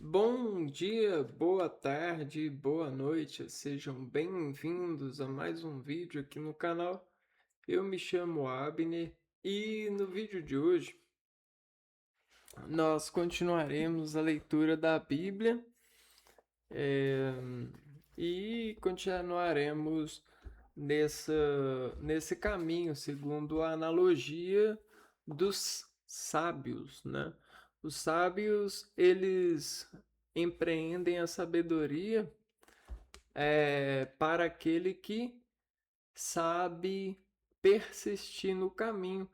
Bom dia, boa tarde, boa noite, sejam bem-vindos a mais um vídeo aqui no canal. Eu me chamo Abner e no vídeo de hoje nós continuaremos a leitura da Bíblia eh, e continuaremos nesse caminho segundo a analogia dos sábios, né? Os sábios, eles empreendem a sabedoria para aquele que sabe persistir no caminho,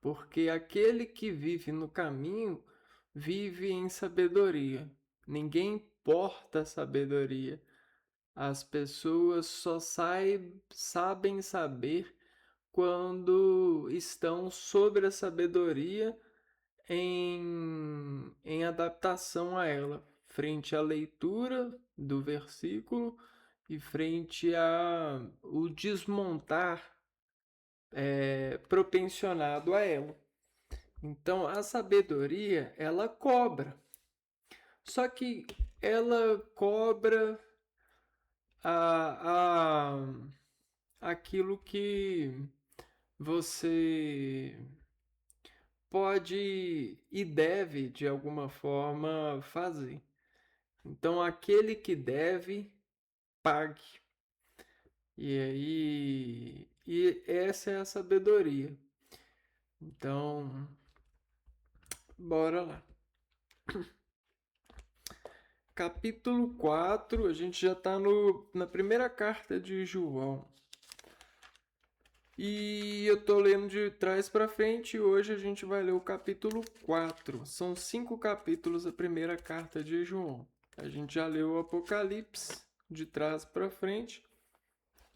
porque aquele que vive no caminho vive em sabedoria. Ninguém porta a sabedoria. As pessoas só sabem saber quando estão sobre a sabedoria em adaptação a ela, frente à leitura do versículo e frente a o desmontar propensionado a ela. Então a sabedoria ela cobra, só que ela cobra a, aquilo que você pode e deve de alguma forma fazer. Então aquele que deve, pague. E essa é a sabedoria. Então, bora lá. Capítulo 4, a gente já está na primeira carta de João. E eu tô lendo de trás para frente e hoje a gente vai ler o capítulo 4. São 5 capítulos a primeira carta de João. A gente já leu o Apocalipse de trás para frente.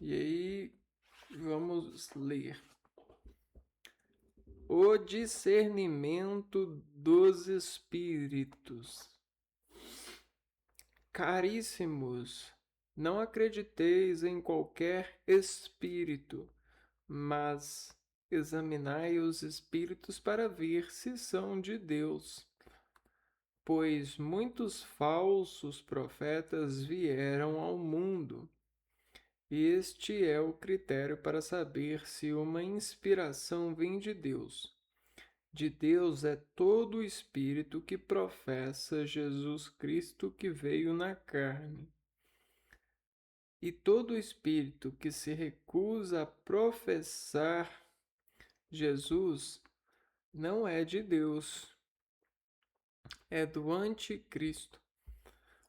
E aí vamos ler. O discernimento dos espíritos. Caríssimos, não acrediteis em qualquer espírito, mas examinai os espíritos para ver se são de Deus. Pois muitos falsos profetas vieram ao mundo. Este é o critério para saber se uma inspiração vem de Deus. De Deus é todo o espírito que professa Jesus Cristo que veio na carne. E todo espírito que se recusa a professar Jesus não é de Deus, é do anticristo.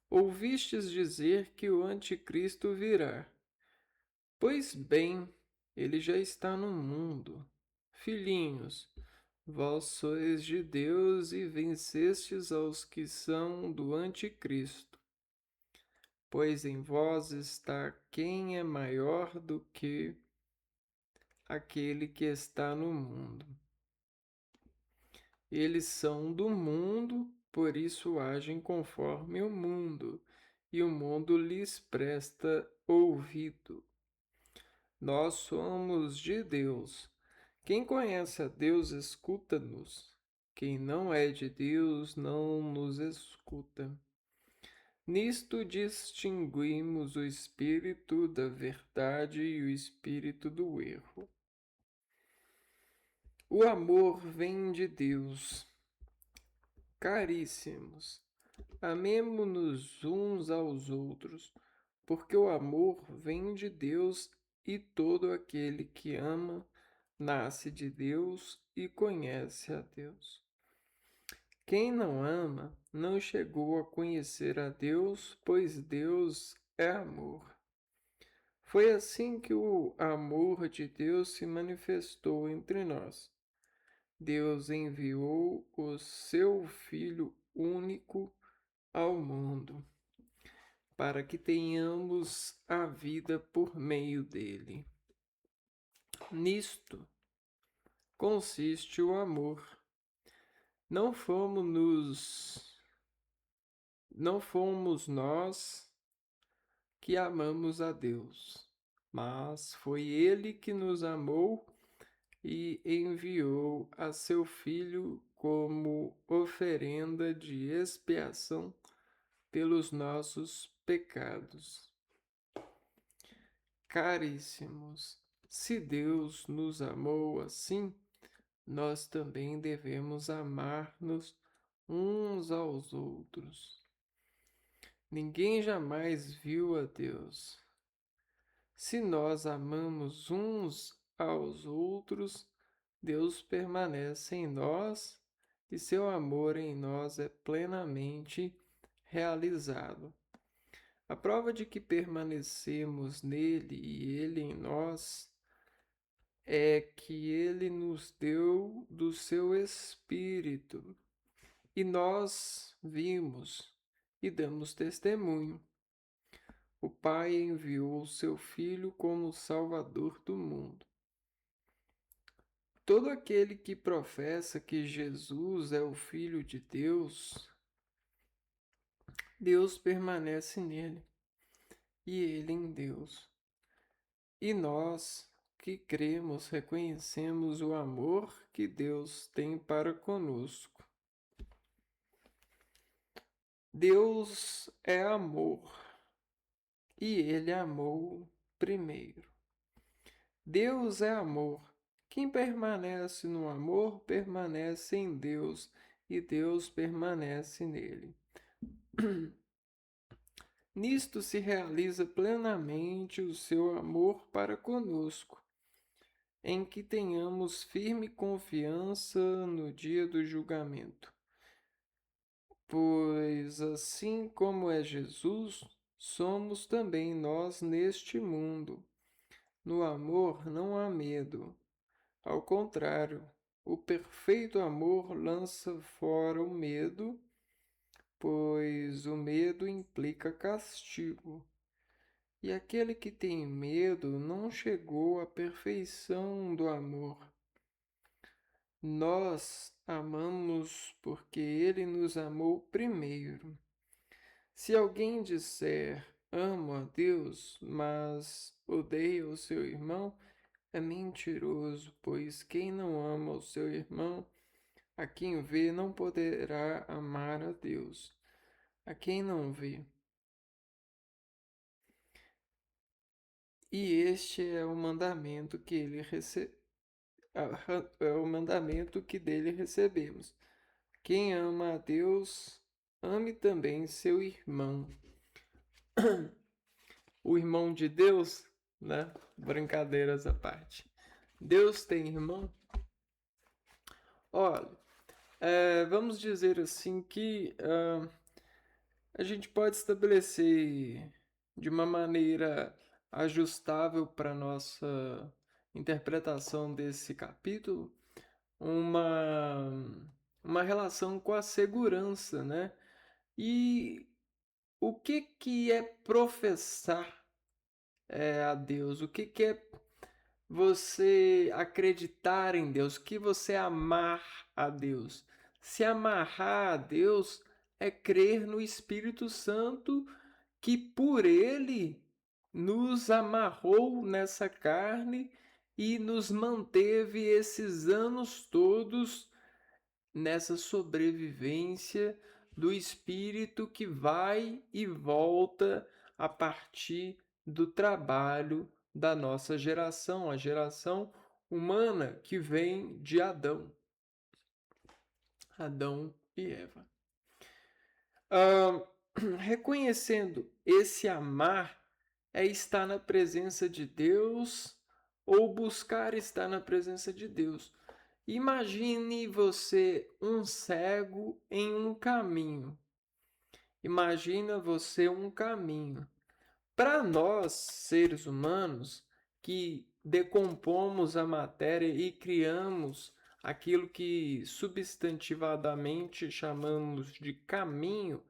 Ouvistes dizer que o anticristo virá. Pois bem, ele já está no mundo. Filhinhos, vós sois de Deus e vencestes aos que são do anticristo. Pois em vós está quem é maior do que aquele que está no mundo. Eles são do mundo, por isso agem conforme o mundo, e o mundo lhes presta ouvido. Nós somos de Deus. Quem conhece a Deus, escuta-nos. Quem não é de Deus, não nos escuta. Nisto distinguimos o espírito da verdade e o espírito do erro. O amor vem de Deus. Caríssimos, amemo-nos uns aos outros, porque o amor vem de Deus e todo aquele que ama nasce de Deus e conhece a Deus. Quem não ama não chegou a conhecer a Deus, pois Deus é amor. Foi assim que o amor de Deus se manifestou entre nós. Deus enviou o seu Filho único ao mundo, para que tenhamos a vida por meio dele. Nisto consiste o amor. Não não fomos nós que amamos a Deus, mas foi ele que nos amou e enviou a seu Filho como oferenda de expiação pelos nossos pecados. Caríssimos, se Deus nos amou assim, nós também devemos amar-nos uns aos outros. Ninguém jamais viu a Deus. Se nós amamos uns aos outros, Deus permanece em nós e seu amor em nós é plenamente realizado. A prova de que permanecemos nele e ele em nós é que ele nos deu do seu Espírito e nós vimos e damos testemunho. O Pai enviou o seu Filho como Salvador do mundo. Todo aquele que professa que Jesus é o Filho de Deus, Deus permanece nele e ele em Deus. E nós que cremos, reconhecemos o amor que Deus tem para conosco. Deus é amor e ele amou primeiro. Deus é amor. Quem permanece no amor permanece em Deus e Deus permanece nele. Nisto se realiza plenamente o seu amor para conosco, em que tenhamos firme confiança no dia do julgamento. Pois assim como é Jesus, somos também nós neste mundo. No amor não há medo. Ao contrário, o perfeito amor lança fora o medo, pois o medo implica castigo. E aquele que tem medo não chegou à perfeição do amor. Nós amamos porque ele nos amou primeiro. Se alguém disser amo a Deus, mas odeia o seu irmão, é mentiroso, pois quem não ama o seu irmão, a quem vê, não poderá amar a Deus, a quem não vê. E este é o mandamento que é o mandamento que dele recebemos. Quem ama a Deus, ame também seu irmão. O irmão de Deus, né? Brincadeiras à parte. Deus tem irmão? Olha, vamos dizer assim que a gente pode estabelecer de uma maneira ajustável para nossa interpretação desse capítulo uma, uma relação com a segurança, né? E o que que é professar a Deus? O que que é você acreditar em Deus? O que você amar a Deus? Se amarrar a Deus é crer no Espírito Santo que por ele nos amarrou nessa carne e nos manteve esses anos todos nessa sobrevivência do espírito que vai e volta a partir do trabalho da nossa geração, a geração humana que vem de Adão e Eva. Reconhecendo esse amar é estar na presença de Deus ou buscar estar na presença de Deus. Imagine você um cego em um caminho. Imagina você um caminho. Para nós, seres humanos, que decompomos a matéria e criamos aquilo que substantivadamente chamamos de caminho,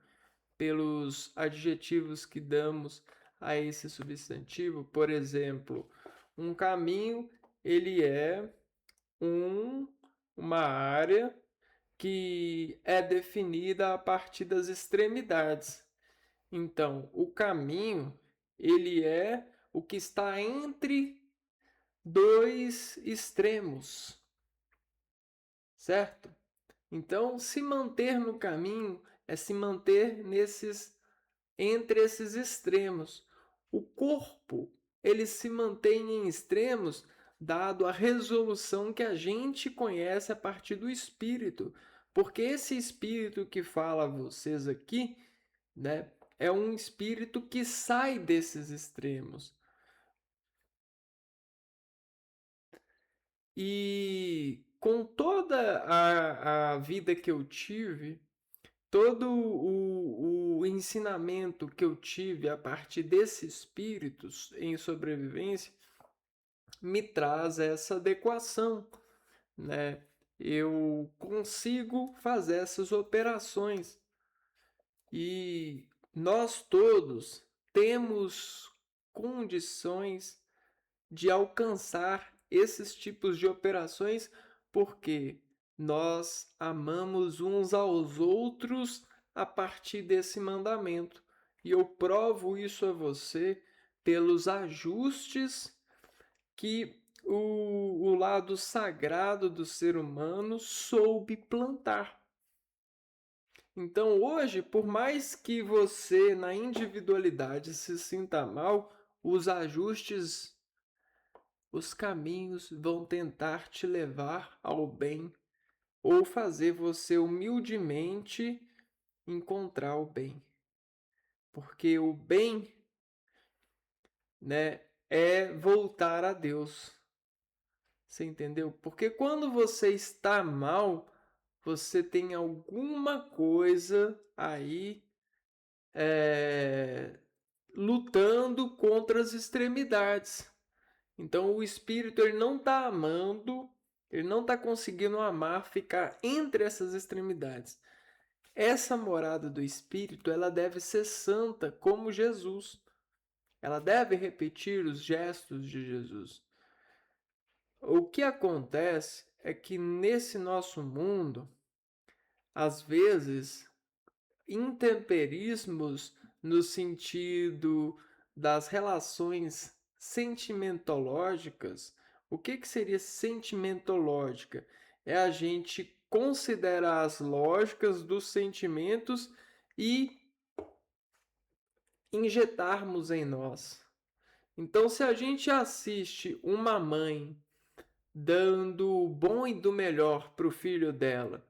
pelos adjetivos que damos a esse substantivo, por exemplo, um caminho, ele é uma área que é definida a partir das extremidades. Então, o caminho, ele é o que está entre dois extremos, certo? Então, se manter no caminho é se manter nesses entre esses extremos. O corpo, ele se mantém em extremos dado a resolução que a gente conhece a partir do espírito, porque esse espírito que fala a vocês aqui, né, é um espírito que sai desses extremos. E com toda a vida que eu tive, todo o ensinamento que eu tive a partir desses espíritos em sobrevivência me traz essa adequação, né? Eu consigo fazer essas operações e nós todos temos condições de alcançar esses tipos de operações porque nós amamos uns aos outros a partir desse mandamento. E eu provo isso a você pelos ajustes que o lado sagrado do ser humano soube plantar. Então, hoje, por mais que você na individualidade se sinta mal, os ajustes, os caminhos vão tentar te levar ao bem ou fazer você humildemente encontrar o bem. Porque o bem, né, é voltar a Deus. Você entendeu? Porque quando você está mal, você tem alguma coisa aí lutando contra as extremidades. Então o espírito ele não está amando, ele não está conseguindo amar, ficar entre essas extremidades. Essa morada do espírito ela deve ser santa, como Jesus. Ela deve repetir os gestos de Jesus. O que acontece é que nesse nosso mundo, às vezes, intemperismos no sentido das relações sentimentológicas. O que seria sentimentológica? É a gente considerar as lógicas dos sentimentos e injetarmos em nós. Então, se a gente assiste uma mãe dando o bom e do melhor para o filho dela,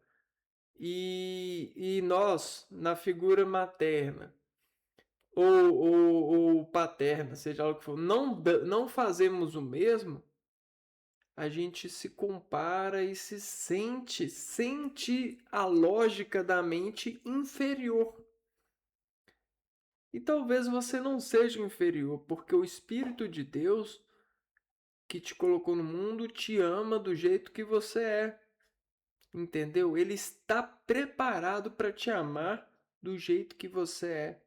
e nós, na figura materna ou paterna, seja lá o que for, não fazemos o mesmo, a gente se compara e sente a lógica da mente inferior. E talvez você não seja inferior, porque o Espírito de Deus que te colocou no mundo te ama do jeito que você é. Entendeu? Ele está preparado para te amar do jeito que você é.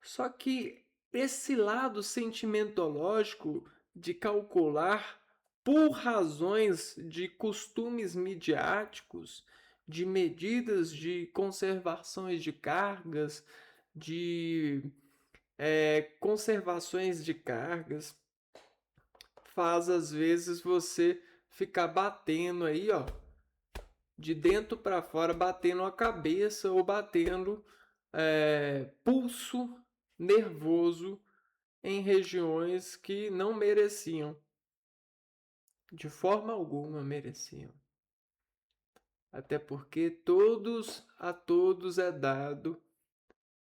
Só que esse lado sentimentológico de calcular por razões de costumes midiáticos, de medidas de conservações de cargas, de conservações de cargas, faz às vezes você ficar batendo aí, ó, de dentro para fora, batendo a cabeça ou batendo pulso nervoso em regiões que não mereciam. De forma alguma mereciam. Até porque a todos é dado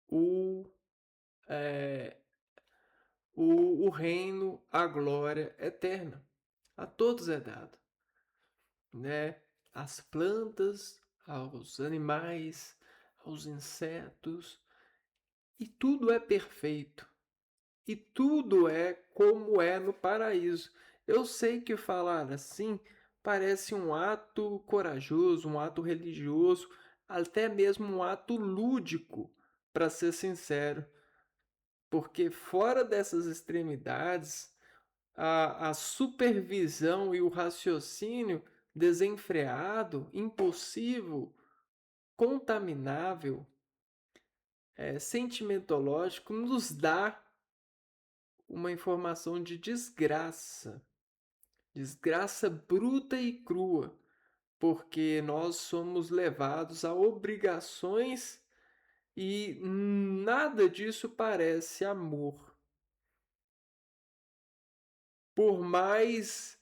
o, o reino, a glória eterna. A todos é dado. Né? Às plantas, aos animais, aos insetos, e tudo é perfeito. E tudo é como é no paraíso. Eu sei que falar assim parece um ato corajoso, um ato religioso, até mesmo um ato lúdico, para ser sincero. Porque fora dessas extremidades, a supervisão e o raciocínio desenfreado, impulsivo, contaminável, sentimentológico, nos dá uma informação de desgraça. Desgraça bruta e crua, porque nós somos levados a obrigações e nada disso parece amor. Por mais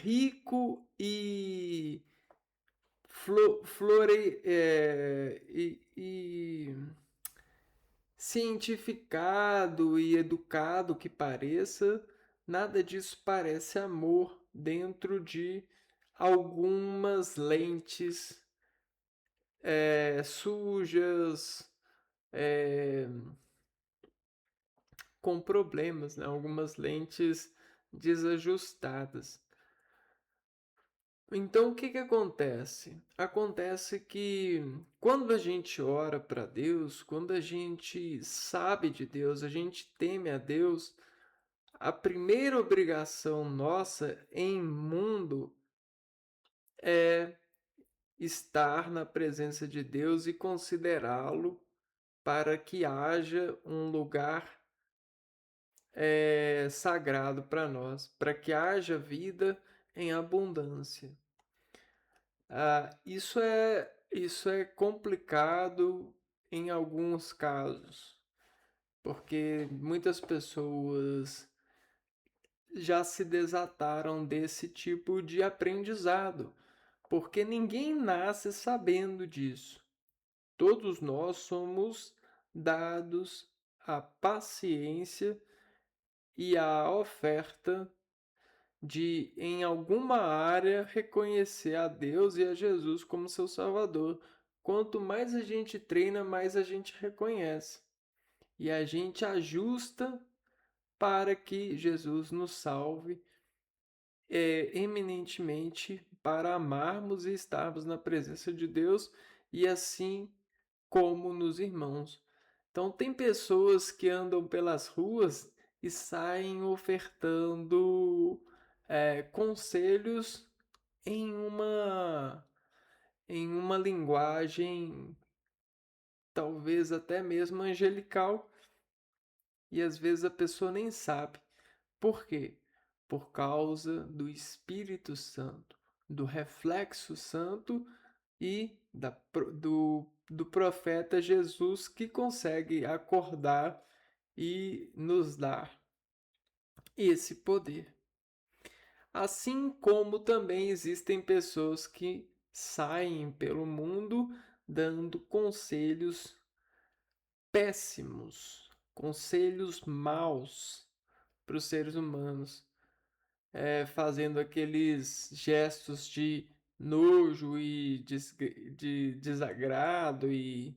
rico e cientificado e educado que pareça, nada disso parece amor dentro de algumas lentes sujas, é, com problemas, né? Algumas lentes desajustadas. Então, o que que acontece? Acontece que quando a gente ora para Deus, quando a gente sabe de Deus, a gente teme a Deus, a primeira obrigação nossa em mundo é estar na presença de Deus e considerá-lo para que haja um lugar sagrado para nós, para que haja vida em abundância. Isso é complicado em alguns casos, porque muitas pessoas já se desataram desse tipo de aprendizado, porque ninguém nasce sabendo disso. Todos nós somos dados à paciência e à oferta de, em alguma área, reconhecer a Deus e a Jesus como seu Salvador. Quanto mais a gente treina, mais a gente reconhece. E a gente ajusta para que Jesus nos salve, eminentemente para amarmos e estarmos na presença de Deus e assim como nos irmãos. Então, tem pessoas que andam pelas ruas e saem ofertando conselhos em uma linguagem talvez até mesmo angelical, e às vezes a pessoa nem sabe. Por quê? Por causa do Espírito Santo, do reflexo santo e do profeta Jesus, que consegue acordar e nos dar esse poder. Assim como também existem pessoas que saem pelo mundo dando conselhos péssimos, conselhos maus para os seres humanos, fazendo aqueles gestos de nojo e de desagrado e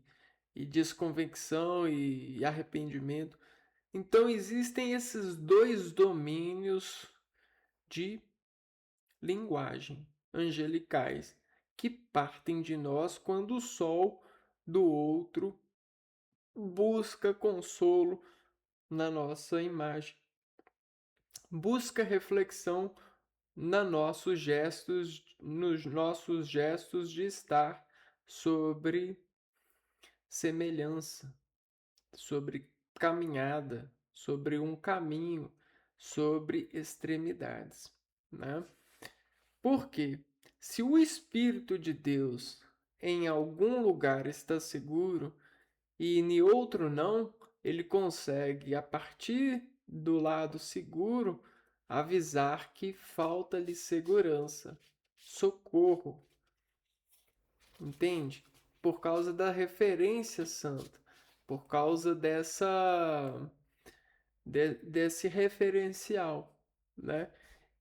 desconvicção e arrependimento. Então existem esses dois domínios de linguagem angelicais que partem de nós quando o sol do outro busca consolo na nossa imagem, busca reflexão nos nossos gestos de estar sobre semelhança, sobre caminhada, sobre um caminho, sobre extremidades, né? Porque se o Espírito de Deus em algum lugar está seguro e em outro não, ele consegue, a partir do lado seguro, avisar que falta-lhe segurança, socorro, entende? Por causa da referência santa, por causa desse referencial, né?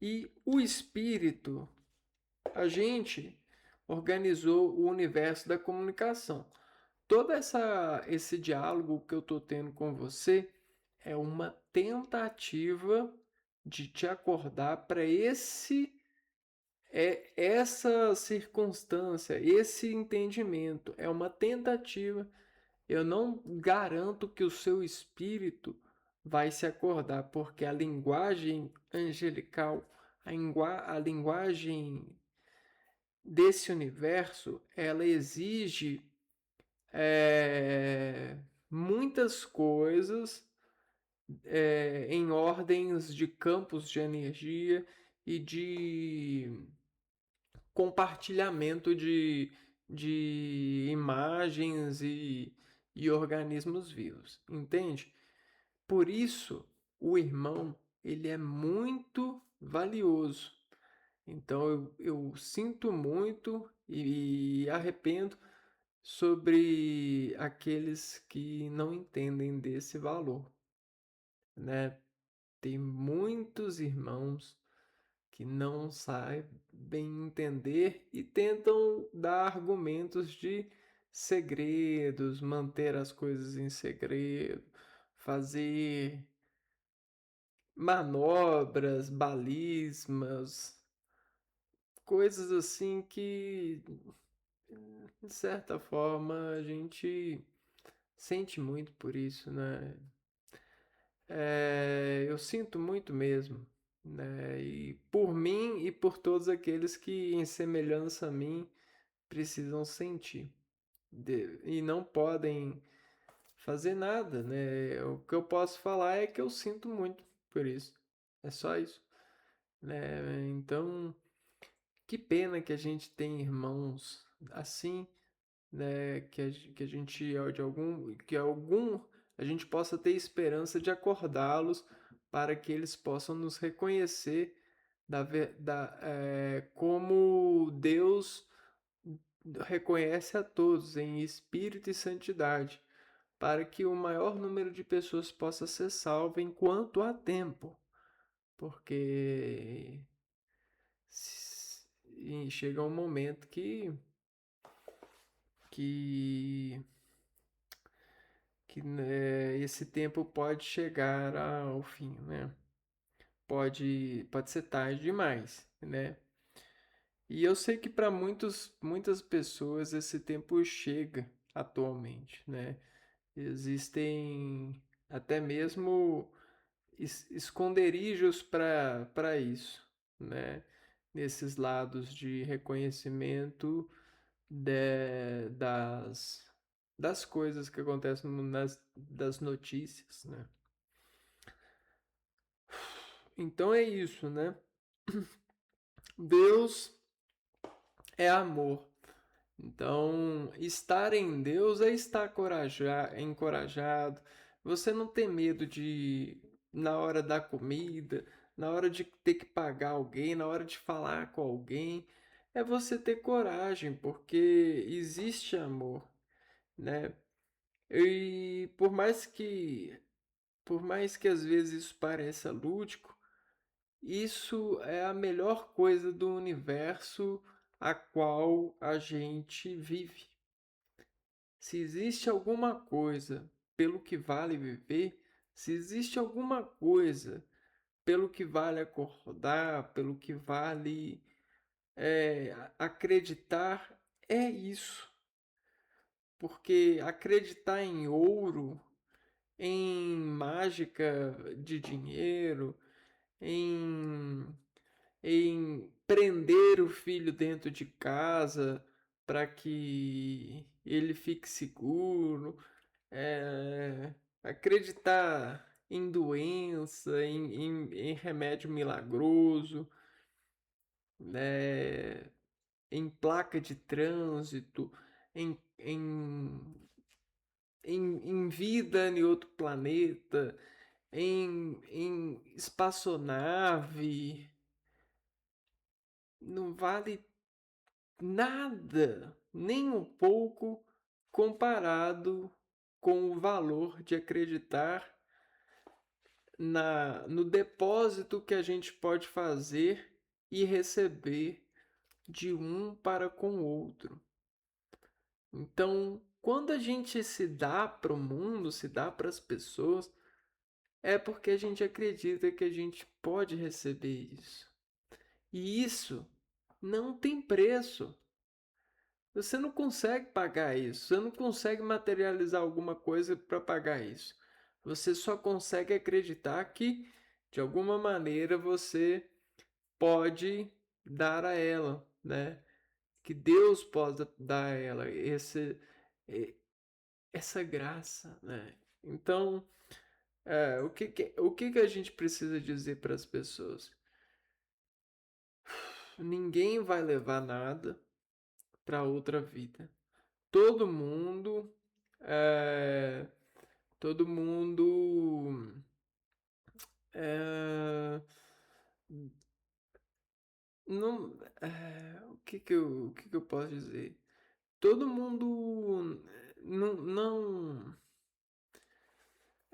E o Espírito, a gente organizou o universo da comunicação. Todo esse diálogo que eu estou tendo com você é uma tentativa de te acordar para essa circunstância, esse entendimento. É uma tentativa. Eu não garanto que o seu espírito vai se acordar, porque a linguagem angelical, a linguagem desse universo, ela exige muitas coisas em ordens de campos de energia e de compartilhamento de imagens e organismos vivos, entende? Por isso, o irmão, ele é muito valioso. Então, eu sinto muito e arrependo sobre aqueles que não entendem desse valor, né? Tem muitos irmãos que não sabem entender e tentam dar argumentos de segredos, manter as coisas em segredo, fazer manobras, balismas, coisas assim que, de certa forma, a gente sente muito por isso, né? Eu sinto muito mesmo, né? E por mim e por todos aqueles que, em semelhança a mim, precisam sentir e não podem fazer nada, né? O que eu posso falar é que eu sinto muito por isso. É só isso, né? Então, que pena que a gente tem irmãos assim, né? Que a gente de algum que algum a gente possa ter esperança de acordá-los para que eles possam nos reconhecer como Deus reconhece a todos em espírito e santidade, para que o maior número de pessoas possa ser salvo enquanto há tempo, porque chega um momento que né, esse tempo pode chegar ao fim, né? Pode ser tarde demais, né? E eu sei que para muitas pessoas esse tempo chega atualmente, né? Existem até mesmo esconderijos para isso, né? Nesses lados de reconhecimento das coisas que acontecem das notícias, né? Então é isso, né? Deus é amor. Então, estar em Deus é estar encorajado. Você não tem medo de, na hora da comida, na hora de ter que pagar alguém, na hora de falar com alguém. É você ter coragem, porque existe amor, né? E por mais que às vezes isso pareça lúdico, isso é a melhor coisa do universo a qual a gente vive. Se existe alguma coisa pelo que vale viver, se existe alguma coisa pelo que vale acordar, pelo que vale acreditar, é isso. Porque acreditar em ouro, em mágica de dinheiro, em prender o filho dentro de casa para que ele fique seguro, acreditar em doença, em remédio milagroso, né, em placa de trânsito, em vida em outro planeta, em espaçonave, não vale nada, nem um pouco, comparado com o valor de acreditar no depósito que a gente pode fazer e receber de um para com o outro. Então, quando a gente se dá para o mundo, se dá para as pessoas, é porque a gente acredita que a gente pode receber isso. E isso não tem preço. Você não consegue pagar isso. Você não consegue materializar alguma coisa para pagar isso. Você só consegue acreditar que, de alguma maneira, você pode dar a ela, né? Que Deus possa dar a ela essa graça, né? Então, o que a gente precisa dizer para as pessoas? Ninguém vai levar nada, para outra vida. Todo mundo, eh, todo mundo, eh, não, o que que eu posso dizer? Todo mundo não,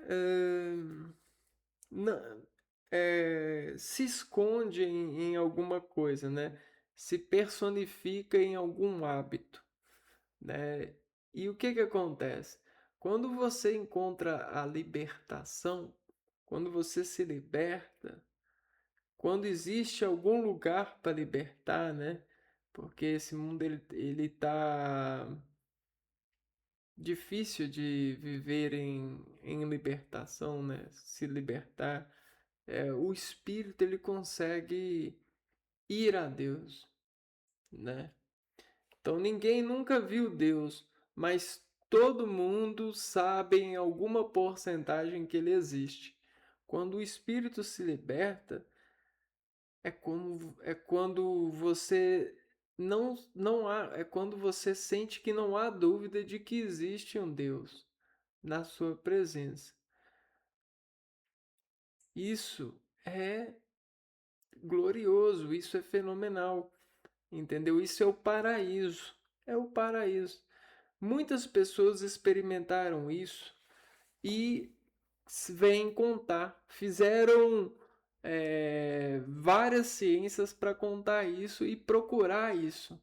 eh, não, se esconde em alguma coisa, né? Se personifica em algum hábito, né? E o que que acontece? Quando você encontra a libertação, quando você se liberta, quando existe algum lugar para libertar, né? Porque esse mundo ele tá difícil de viver em libertação, né? Se libertar. O espírito ele consegue ir a Deus, né? Então ninguém nunca viu Deus, mas todo mundo sabe em alguma porcentagem que ele existe. Quando o espírito se liberta, é quando você não há, é quando você sente que não há dúvida de que existe um Deus na sua presença. Isso é glorioso, isso é fenomenal, entendeu? Isso é o paraíso, é o paraíso. Muitas pessoas experimentaram isso e vêm contar, fizeram várias ciências para contar isso e procurar isso.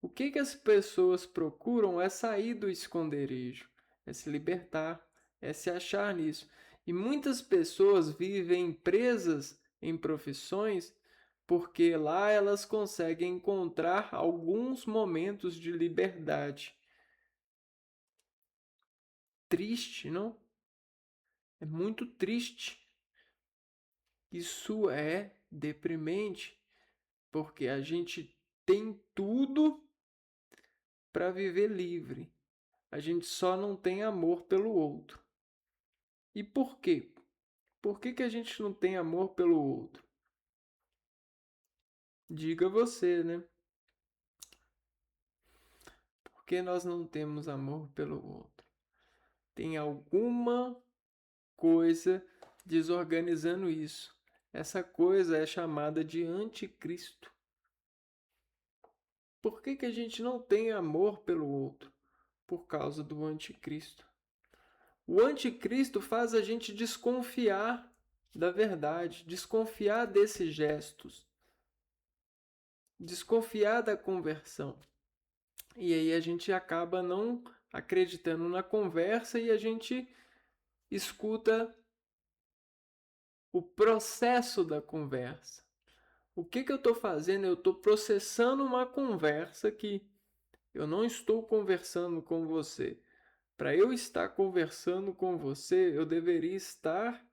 O que que as pessoas procuram é sair do esconderijo, é se libertar, é se achar nisso. E muitas pessoas vivem presas em profissões porque lá elas conseguem encontrar alguns momentos de liberdade. Triste, não? É muito triste. Isso é deprimente, porque a gente tem tudo para viver livre. A gente só não tem amor pelo outro. E por quê? Por que que a gente não tem amor pelo outro? Diga você, né? Por que nós não temos amor pelo outro? Tem alguma coisa desorganizando isso. Essa coisa é chamada de anticristo. Por que que a gente não tem amor pelo outro? Por causa do anticristo. O anticristo faz a gente desconfiar da verdade, desconfiar desses gestos, desconfiar da conversão. E aí a gente acaba não acreditando na conversa e a gente escuta o processo da conversa. O que que eu estou fazendo? Eu estou processando uma conversa que eu não estou conversando com você. Para eu estar conversando com você, eu deveria estar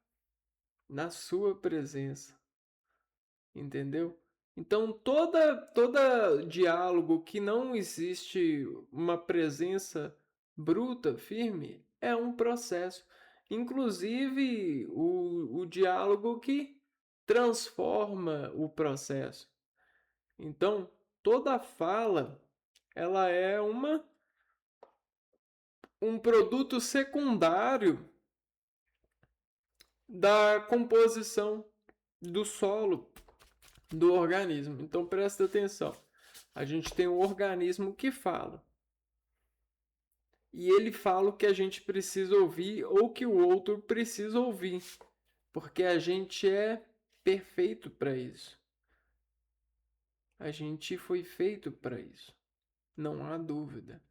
na sua presença. Entendeu? Então, toda diálogo que não existe uma presença bruta, firme, é um processo. Inclusive, o diálogo que transforma o processo. Então, toda fala, ela é um produto secundário da composição do solo, do organismo. Então presta atenção. A gente tem um organismo que fala. E ele fala o que a gente precisa ouvir ou que o outro precisa ouvir. Porque a gente é perfeito para isso. A gente foi feito para isso. Não há dúvida.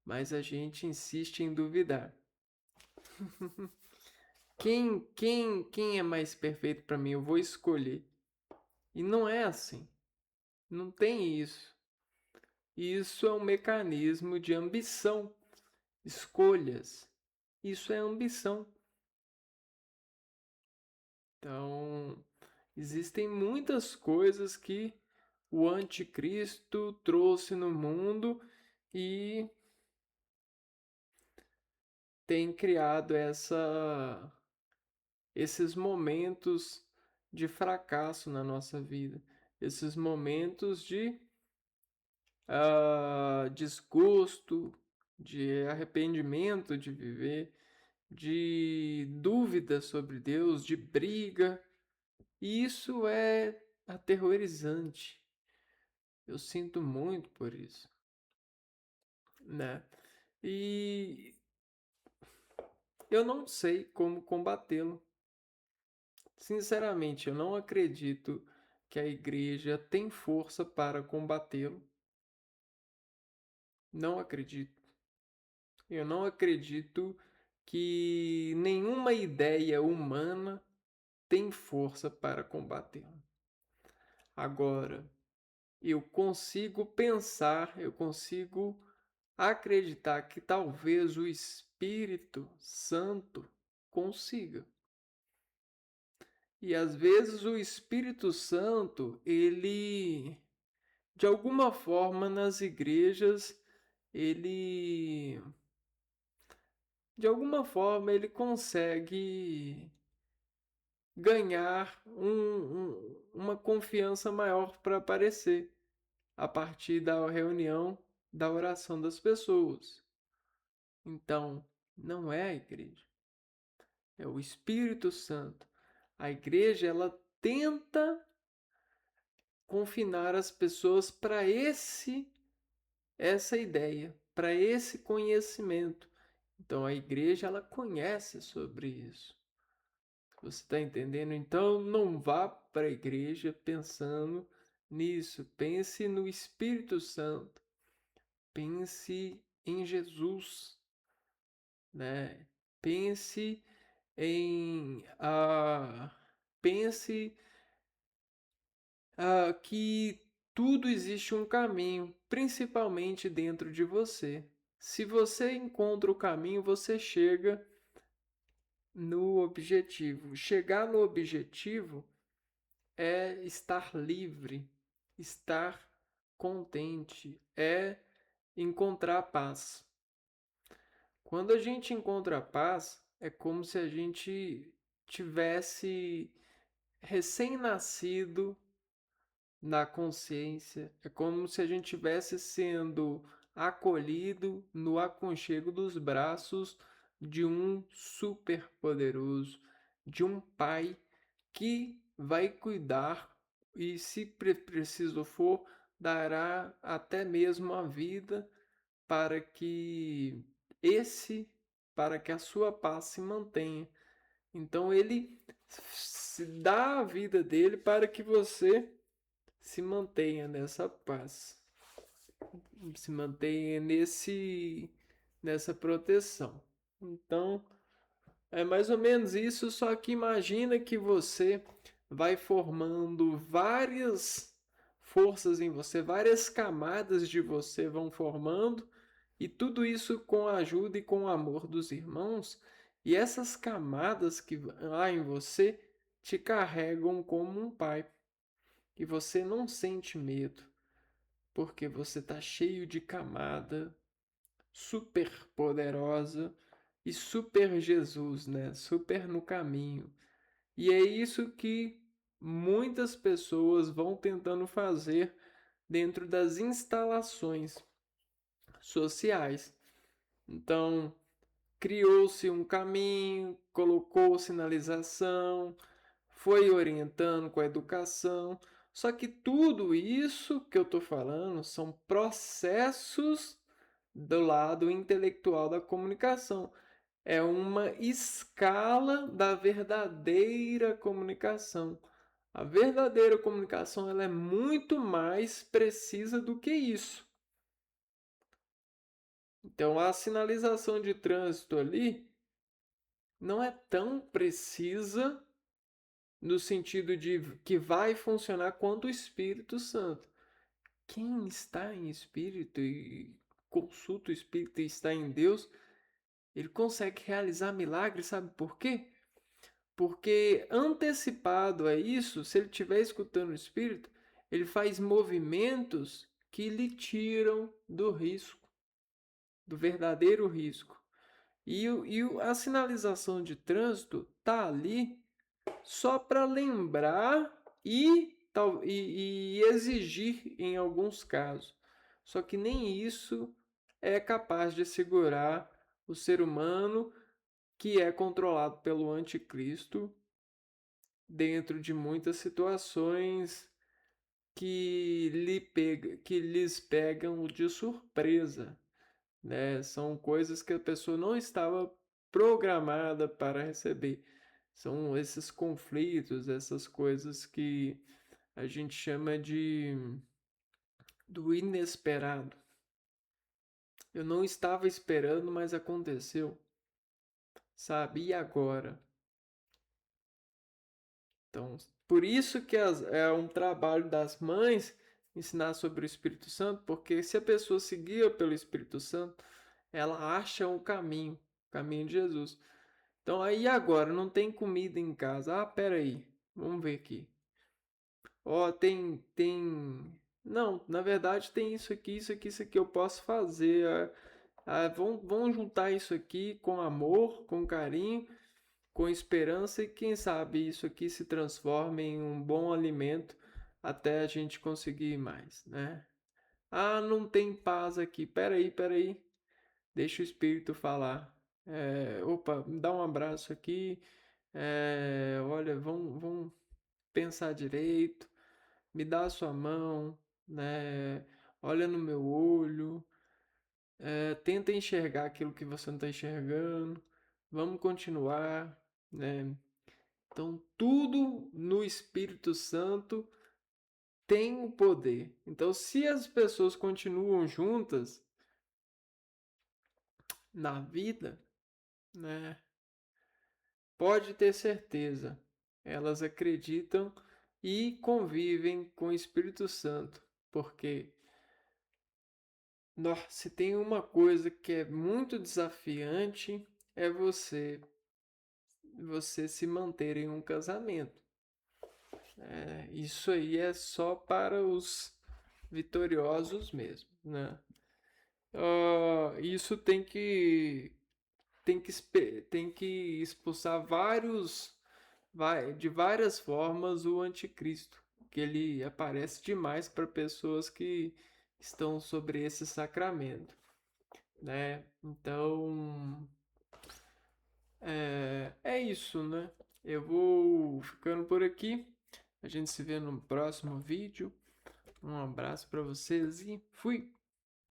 Mas a gente insiste em duvidar. Quem é mais perfeito para mim? Eu vou escolher. E não é assim. Não tem isso. Isso é um mecanismo de ambição, escolhas. Isso é ambição. Então, existem muitas coisas que o anticristo trouxe no mundo e tem criado esses momentos de fracasso na nossa vida, esses momentos de desgosto, de arrependimento de viver, de dúvida sobre Deus, de briga. E isso é aterrorizante. Eu sinto muito por isso, né? E eu não sei como combatê-lo. Sinceramente, eu não acredito que a igreja tem força para combatê-lo. Não acredito. Eu não acredito que nenhuma ideia humana tem força para combatê-lo. Agora, eu consigo pensar, eu consigo acreditar que talvez o Espírito Santo consiga. E às vezes o Espírito Santo, ele, de alguma forma nas igrejas, ele, de alguma forma, ele consegue ganhar uma confiança maior para aparecer a partir da reunião da oração das pessoas. Então, não é a igreja, é o Espírito Santo. A igreja, ela tenta confinar as pessoas para essa ideia, para esse conhecimento. Então a igreja ela conhece sobre isso. Você está entendendo? Então não vá para a igreja pensando nisso. Pense no Espírito Santo. Pense em Jesus, né? Pense em pense que tudo existe um caminho, principalmente dentro de você. Se você encontra o caminho, você chega no objetivo. Chegar no objetivo é estar livre, estar contente, é encontrar paz. Quando a gente encontra a paz, é como se a gente tivesse recém-nascido na consciência. É como se a gente estivesse sendo acolhido no aconchego dos braços de um super poderoso, de um pai que vai cuidar e, se preciso for, dará até mesmo a vida para que esse, para que a sua paz se mantenha. Então ele se dá a vida dele para que você se mantenha nessa paz, se mantenha nessa proteção. Então, é mais ou menos isso, só que imagina que você vai formando várias forças em você, várias camadas de você vão formando, e tudo isso com a ajuda e com o amor dos irmãos, e essas camadas que há em você te carregam como um pai, e você não sente medo, porque você está cheio de camada super poderosa e super Jesus, né? Super no caminho. E é isso que muitas pessoas vão tentando fazer dentro das instalações sociais. Então, criou-se um caminho, colocou sinalização, foi orientando com a educação. Só que tudo isso que eu estou falando são processos do lado intelectual da comunicação. É uma escala da verdadeira comunicação. A verdadeira comunicação ela é muito mais precisa do que isso. Então, a sinalização de trânsito ali não é tão precisa no sentido de que vai funcionar quanto o Espírito Santo. Quem está em espírito e consulta o Espírito e está em Deus, ele consegue realizar milagres, sabe por quê? Porque antecipado a isso, se ele estiver escutando o Espírito, ele faz movimentos que lhe tiram do risco, do verdadeiro risco. E a sinalização de trânsito está ali só para lembrar e exigir em alguns casos. Só que nem isso é capaz de segurar o ser humano que é controlado pelo anticristo dentro de muitas situações que lhes pegam de surpresa, né? São coisas que a pessoa não estava programada para receber. São esses conflitos, essas coisas que a gente chama de do inesperado. Eu não estava esperando, mas aconteceu, sabe? E agora? Então, por isso que é um trabalho das mães ensinar sobre o Espírito Santo, porque se a pessoa seguia pelo Espírito Santo, ela acha o caminho de Jesus. Então, aí agora, não tem comida em casa. Ah, peraí, vamos ver aqui. Ó, tem... Não, na verdade tem isso aqui, isso aqui, isso aqui eu posso fazer. Vamos juntar isso aqui com amor, com carinho, com esperança e quem sabe isso aqui se transforma em um bom alimento até a gente conseguir mais, né? Ah, não tem paz aqui. Peraí. Deixa o Espírito falar. Opa, me dá um abraço aqui. Olha, vamos pensar direito. Me dá a sua mão, né? Olha no meu olho. Tenta enxergar aquilo que você não está enxergando. Vamos continuar, né? Então, tudo no Espírito Santo tem o poder. Então, se as pessoas continuam juntas na vida, né? Pode ter certeza, elas acreditam e convivem com o Espírito Santo, porque se tem uma coisa que é muito desafiante é você se manter em um casamento. Isso aí é só para os vitoriosos mesmo, né? Isso tem que expulsar de várias formas o anticristo, que ele aparece demais para pessoas que estão sobre esse sacramento, né? Então, é isso, né? Eu vou ficando por aqui. A gente se vê no próximo vídeo. Um abraço para vocês e fui!